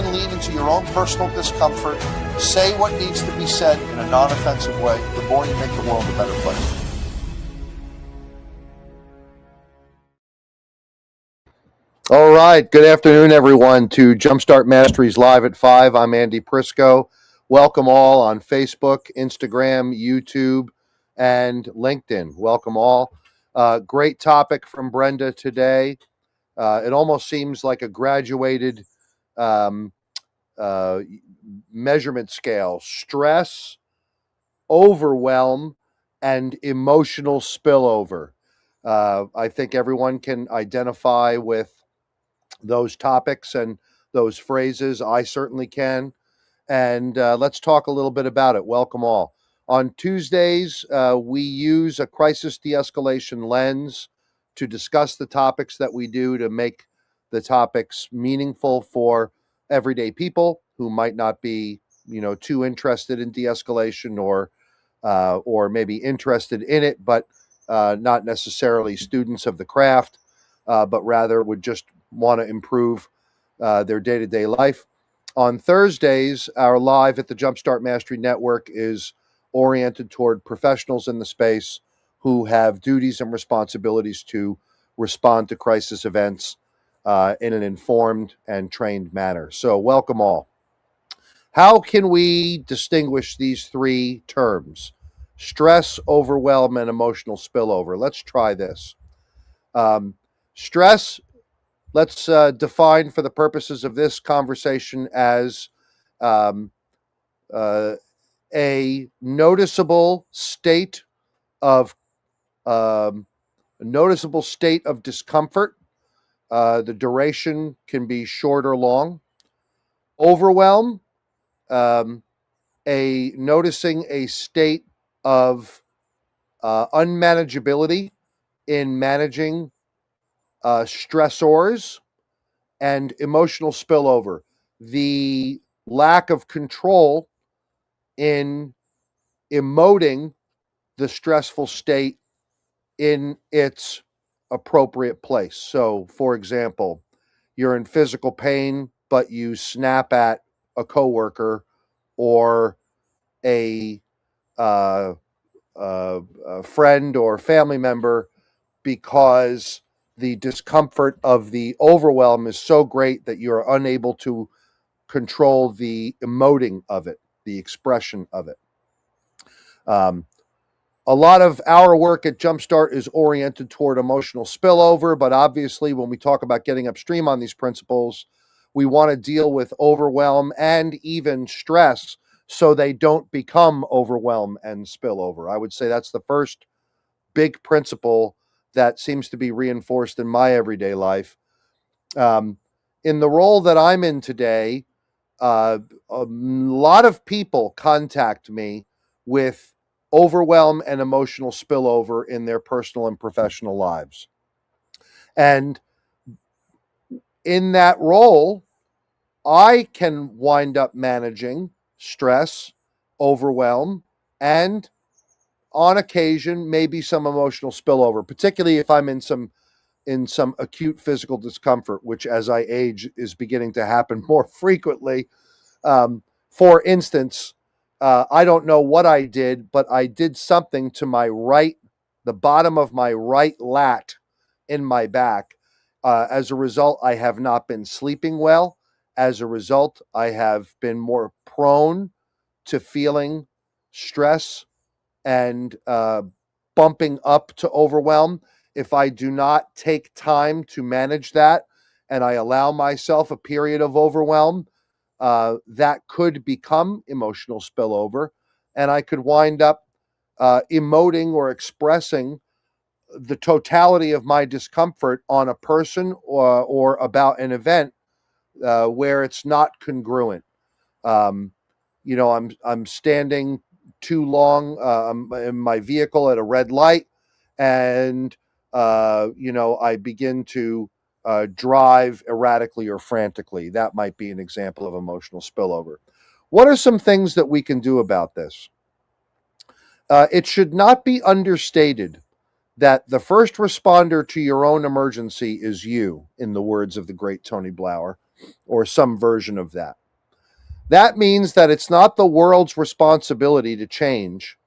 can lean into your own personal discomfort, say what needs to be said in a non-offensive way, the more you make the world a better place. All right. Good afternoon, everyone, to Jumpstart Masteries Live at 5. I'm Andy Prisco. Welcome all on Facebook, Instagram, YouTube, and LinkedIn. Welcome all. Great topic from Brenda today. It almost seems like a graduated measurement scale: stress, overwhelm, and emotional spillover. I think everyone can identify with those topics and those phrases. I certainly can. And let's talk a little bit about it. Welcome all. On Tuesdays, we use a crisis de-escalation lens to discuss the topics that we do, to make the topics meaningful for everyday people who might not be, too interested in de-escalation, or maybe interested in it, but not necessarily students of the craft, but rather would just want to improve their day-to-day life. On Thursdays, our live at the Jumpstart Mastery Network is oriented toward professionals in the space who have duties and responsibilities to respond to crisis events in an informed and trained manner. So welcome all. How can we distinguish these three terms: stress, overwhelm, and emotional spillover? Let's try this. Stress, let's define for the purposes of this conversation as a noticeable state of discomfort. The duration can be short or long. Overwhelm, noticing a state of unmanageability in managing stressors. And emotional spillover, the lack of control in emoting the stressful state in its appropriate place. So, for example, you're in physical pain, but you snap at a coworker or a friend or family member because the discomfort of the overwhelm is so great that you're unable to control the emoting of it, the expression of it. A lot of our work at Jumpstart is oriented toward emotional spillover, but obviously when we talk about getting upstream on these principles, we want to deal with overwhelm and even stress so they don't become overwhelm and spillover. I would say that's the first big principle that seems to be reinforced in my everyday life. In the role that I'm in today, a lot of people contact me with overwhelm and emotional spillover in their personal and professional lives. And in that role, I can wind up managing stress, overwhelm, and on occasion, maybe some emotional spillover, particularly if I'm in some acute physical discomfort, which as I age is beginning to happen more frequently. For instance, I don't know what I did, but I did something to the bottom of my right lat in my back. As a result, I have not been sleeping well. As a result, I have been more prone to feeling stress and bumping up to overwhelm. If I do not take time to manage that and I allow myself a period of overwhelm, that could become emotional spillover, and I could wind up emoting or expressing the totality of my discomfort on a person or about an event where it's not congruent. I'm standing too long in my vehicle at a red light, and I begin to drive erratically or frantically. That might be an example of emotional spillover. What are some things that we can do about this? It should not be understated that the first responder to your own emergency is you, in the words of the great Tony Blauer. or some version of that. That means that it's not the world's responsibility to change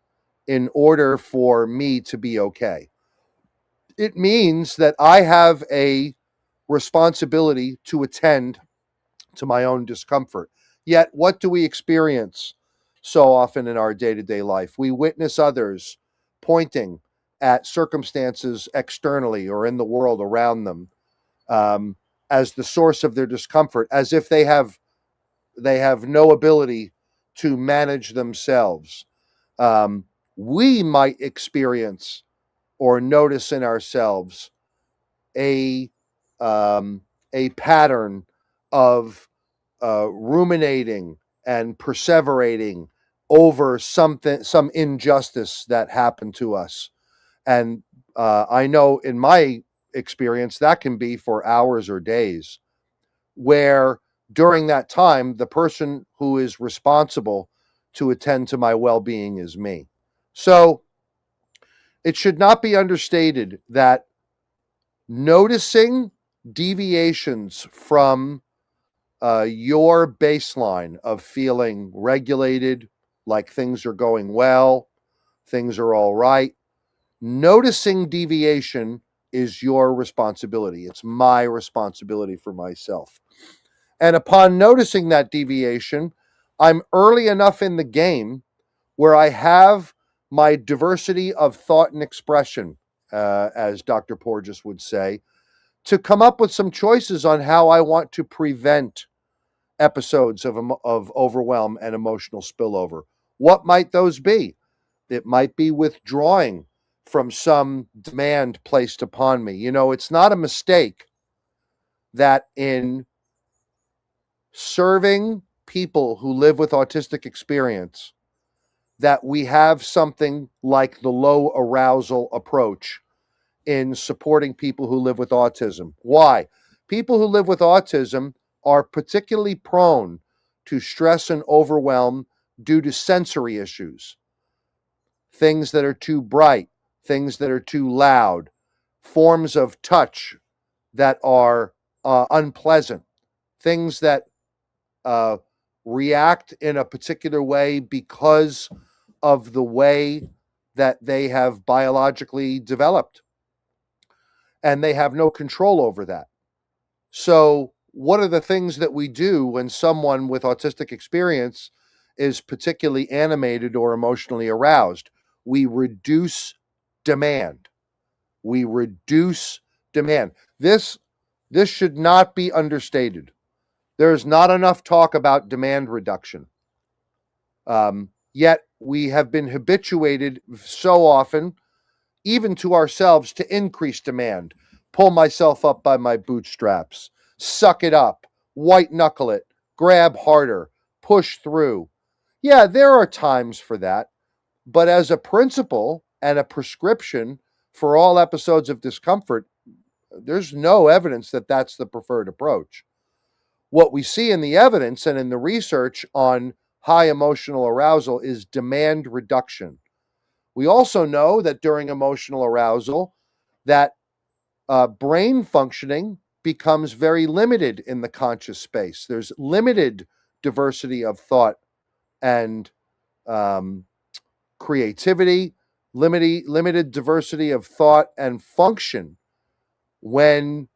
in order for me to be okay. It means that I have a responsibility to attend to my own discomfort. Yet, what do we experience so often in our day to day life? We witness others pointing at circumstances externally or in the world around them um, as the source of their discomfort, as if they have no ability to manage themselves. Um, we might experience or notice in ourselves a um, a pattern of ruminating and perseverating over some injustice that happened to us. And I know in my experience that can be for hours or days, where during that time, the person who is responsible to attend to my well being is me. So it should not be understated that noticing deviations from your baseline of feeling regulated, like things are going well, things are all right, noticing deviation is your responsibility. It's my responsibility for myself. And upon noticing that deviation, I'm early enough in the game where I have my diversity of thought and expression, as Dr. Porges would say, to come up with some choices on how I want to prevent episodes of overwhelm and emotional spillover. What might those be? It might be withdrawing from some demand placed upon me. It's not a mistake that in serving people who live with autistic experience, that we have something like the low arousal approach in supporting people who live with autism. Why? People who live with autism are particularly prone to stress and overwhelm due to sensory issues. Things that are too bright, things that are too loud, forms of touch that are unpleasant, things that uh, react in a particular way because of the way that they have biologically developed, and they have no control over that. So, what are the things that we do when someone with autistic experience is particularly animated or emotionally aroused? We reduce demand. We reduce demand. This should not be understated. There's not enough talk about demand reduction. Yet we have been habituated so often, even to ourselves, to increase demand. Pull myself up by my bootstraps, suck it up, white knuckle it, grab harder, push through. Yeah, there are times for that, but as a principle and a prescription for all episodes of discomfort, there's no evidence that that's the preferred approach. What we see in the evidence and in the research on high emotional arousal is demand reduction. We also know that during emotional arousal, that brain functioning becomes very limited in the conscious space. There's limited diversity of thought and um, creativity, limited diversity of thought and function when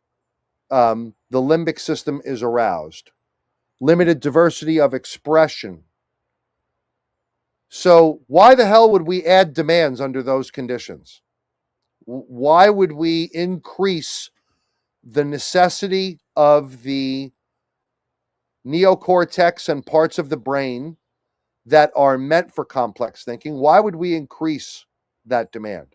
the limbic system is aroused, limited diversity of expression. So, why the hell would we add demands under those conditions? Why would we increase the necessity of the neocortex and parts of the brain that are meant for complex thinking? Why would we increase that demand?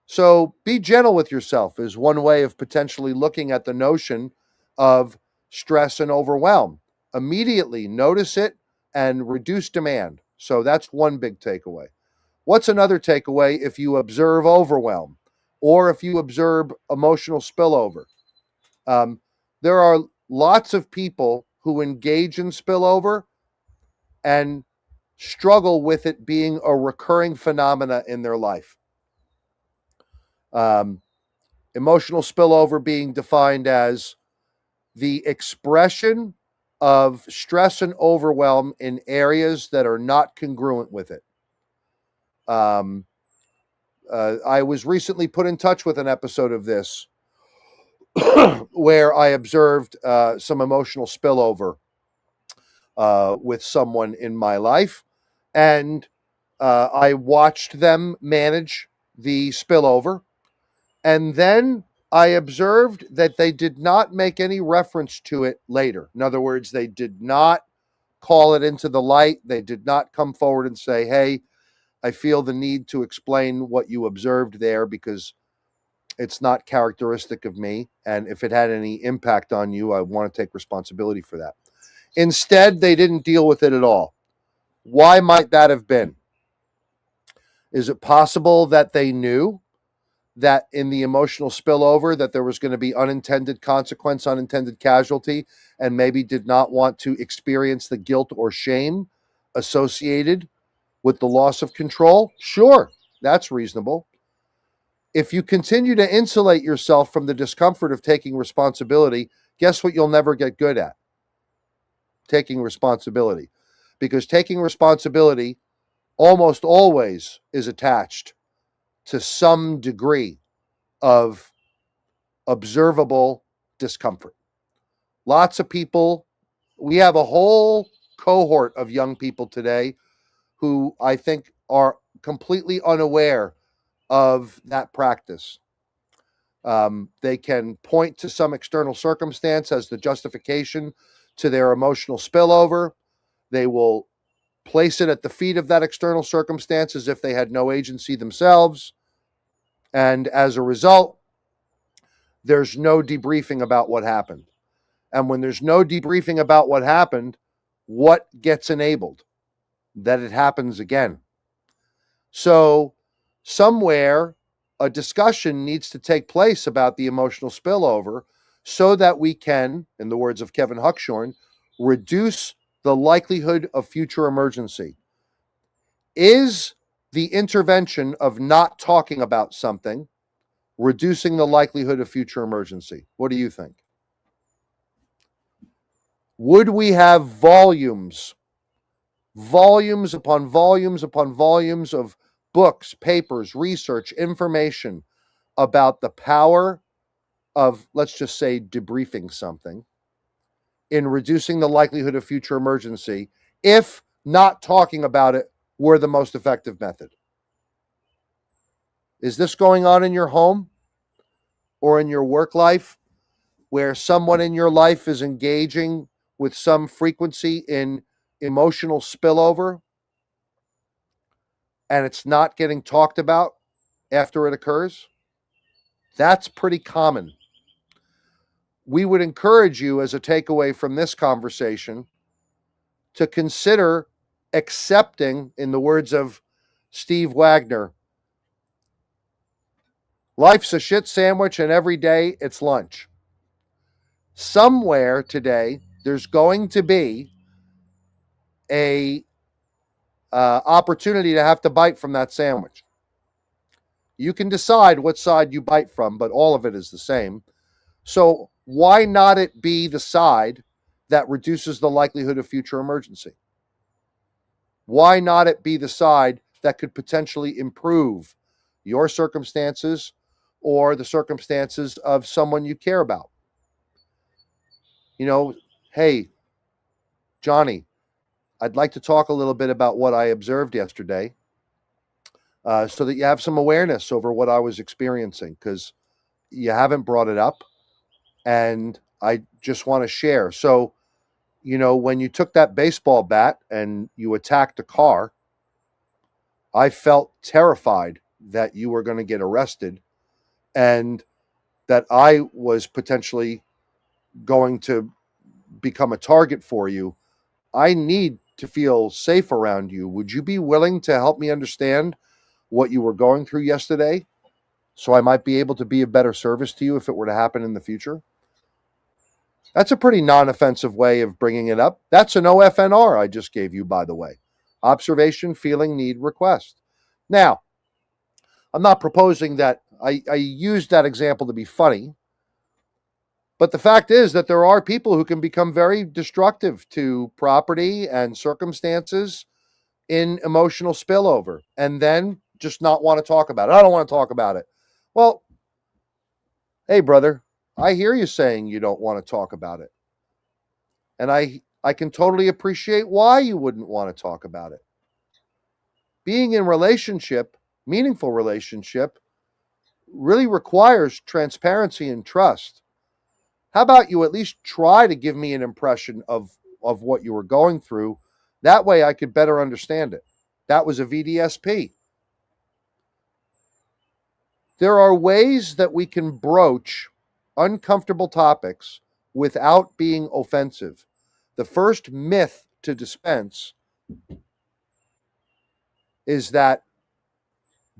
So be gentle with yourself is one way of potentially looking at the notion of stress and overwhelm. Immediately notice it and reduce demand. So that's one big takeaway. What's another takeaway if you observe overwhelm or if you observe emotional spillover? Um, there are lots of people who engage in spillover and struggle with it being a recurring phenomena in their life. Um, Emotional spillover being defined as the expression of stress and overwhelm in areas that are not congruent with it. I was recently put in touch with an episode of this where I observed some emotional spillover with someone in my life, and I watched them manage the spillover, and then I observed that they did not make any reference to it later. In other words, they did not call it into the light. They did not come forward and say, hey, I feel the need to explain what you observed there because it's not characteristic of me. And if it had any impact on you, I want to take responsibility for that. Instead, they didn't deal with it at all. Why might that have been? Is it possible that they knew that in the emotional spillover that there was going to be unintended consequence, unintended casualty, and maybe did not want to experience the guilt or shame associated with the loss of control? Sure, that's reasonable. If you continue to insulate yourself from the discomfort of taking responsibility, guess what you'll never get good at? Taking responsibility. Because taking responsibility almost always is attached to some degree of observable discomfort. Lots of people, we have a whole cohort of young people today who I think are completely unaware of that practice. They can point to some external circumstance as the justification to their emotional spillover. They will place it at the feet of that external circumstance as if they had no agency themselves. And as a result, there's no debriefing about what happened. And when there's no debriefing about what happened, what gets enabled? That it happens again. So somewhere a discussion needs to take place about the emotional spillover so that we can, in the words of Kevin Huckshorn, reduce the likelihood of future emergency. Is the intervention of not talking about something reducing the likelihood of future emergency? What do you think? Would we have volumes upon volumes upon volumes of books, papers, research, information about the power of, let's just say, debriefing something in reducing the likelihood of future emergency if not talking about it were the most effective method? Is this going on in your home or in your work life where someone in your life is engaging with some frequency in emotional spillover and it's not getting talked about after it occurs? That's pretty common. We would encourage you, as a takeaway from this conversation, to consider accepting, in the words of Steve Wagner, life's a shit sandwich and every day it's lunch. Somewhere today, there's going to be a opportunity to have to bite from that sandwich. You can decide what side you bite from, but all of it is the same. So why not it be the side that reduces the likelihood of future emergency? Why not it be the side that could potentially improve your circumstances or the circumstances of someone you care about? You know, hey, Johnny, I'd like to talk a little bit about what I observed yesterday so that you have some awareness over what I was experiencing, because you haven't brought it up and I just want to share. So, when you took that baseball bat and you attacked a car, I felt terrified that you were going to get arrested and that I was potentially going to become a target for you. I need to feel safe around you. Would you be willing to help me understand what you were going through yesterday so I might be able to be of better service to you if it were to happen in the future? That's a pretty non-offensive way of bringing it up. That's an OFNR I just gave you, by the way. Observation, feeling, need, request. Now, I'm not proposing that I used that example to be funny. But the fact is that there are people who can become very destructive to property and circumstances in emotional spillover and then just not want to talk about it. I don't want to talk about it. Well, hey, brother, I hear you saying you don't want to talk about it. And I can totally appreciate why you wouldn't want to talk about it. Being in relationship, meaningful relationship, really requires transparency and trust. How about you at least try to give me an impression of what you were going through? That way I could better understand it. That was a VDSP. There are ways that we can broach uncomfortable topics without being offensive. The first myth to dispense is that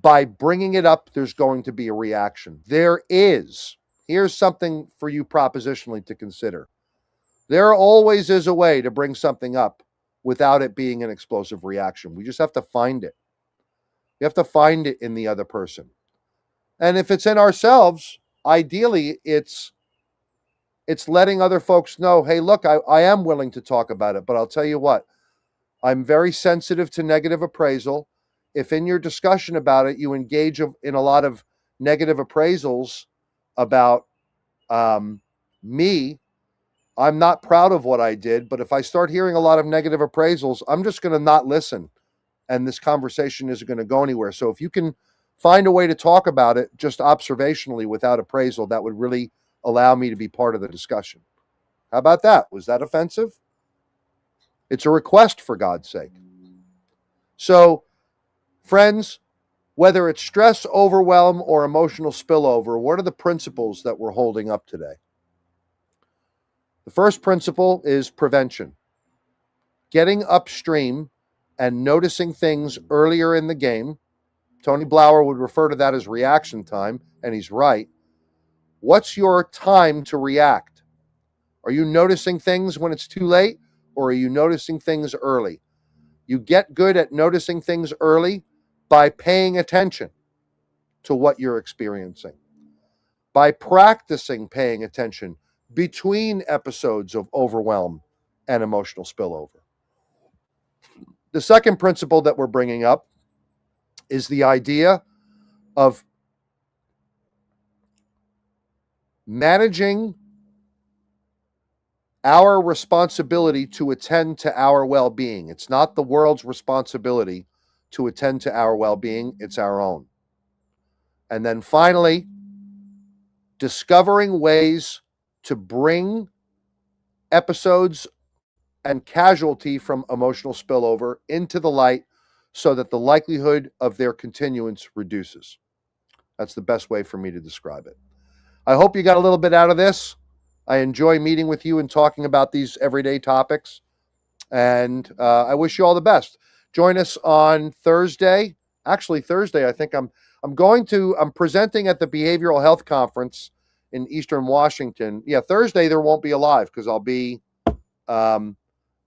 by bringing it up, there's going to be a reaction. There is. Here's something for you propositionally to consider. There always is a way to bring something up without it being an explosive reaction. We just have to find it. We have to find it in the other person. And if it's in ourselves, ideally, it's letting other folks know, hey, look, I am willing to talk about it, but I'll tell you what, I'm very sensitive to negative appraisal. If in your discussion about it, you engage in a lot of negative appraisals about me, I'm not proud of what I did, but if I start hearing a lot of negative appraisals, I'm just going to not listen, and this conversation isn't going to go anywhere. So if you can find a way to talk about it just observationally without appraisal, that would really allow me to be part of the discussion. How about that? Was that offensive? It's a request, for God's sake. So, friends, whether it's stress, overwhelm, or emotional spillover, what are the principles that we're holding up today? The first principle is prevention. Getting upstream and noticing things earlier in the game. Tony Blauer would refer to that as reaction time, and he's right. What's your time to react? Are you noticing things when it's too late, or are you noticing things early? You get good at noticing things early by paying attention to what you're experiencing, by practicing paying attention between episodes of overwhelm and emotional spillover. The second principle that we're bringing up is the idea of managing our responsibility to attend to our well-being. It's not the world's responsibility to attend to our well-being, it's our own. And then finally, discovering ways to bring episodes and casualty from emotional spillover into the light so that the likelihood of their continuance reduces. That's the best way for me to describe it. I hope you got a little bit out of this. I enjoy meeting with you and talking about these everyday topics. And I wish you all the best. Join us on Thursday. Actually, Thursday, I think I'm presenting at the Behavioral Health Conference in Eastern Washington. Yeah, Thursday there won't be a live because I'll be at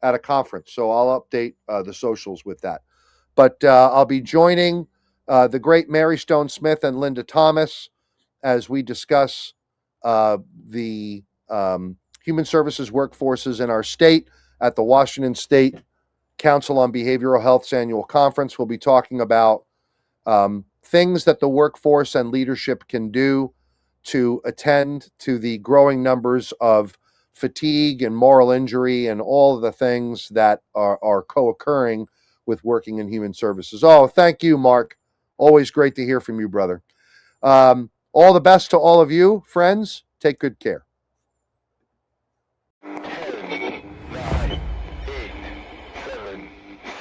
a conference. So I'll update the socials with that. But I'll be joining the great Mary Stone Smith and Linda Thomas as we discuss the human services workforces in our state at the Washington State Council on Behavioral Health's annual conference. We'll be talking about things that the workforce and leadership can do to attend to the growing numbers of fatigue and moral injury and all of the things that are co-occurring with working in human services. Oh, thank you, Mark. Always great to hear from you, brother. All the best to all of you, friends. Take good care. 10, 9, 8, 7,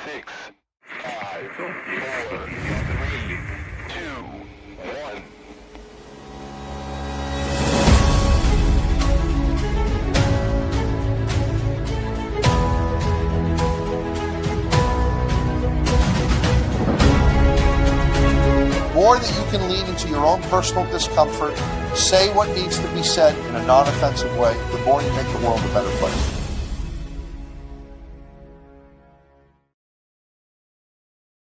6, 5, 4, 3, 2, 1. More that you can lean into your own personal discomfort, say what needs to be said in a non-offensive way, the more you make the world a better place.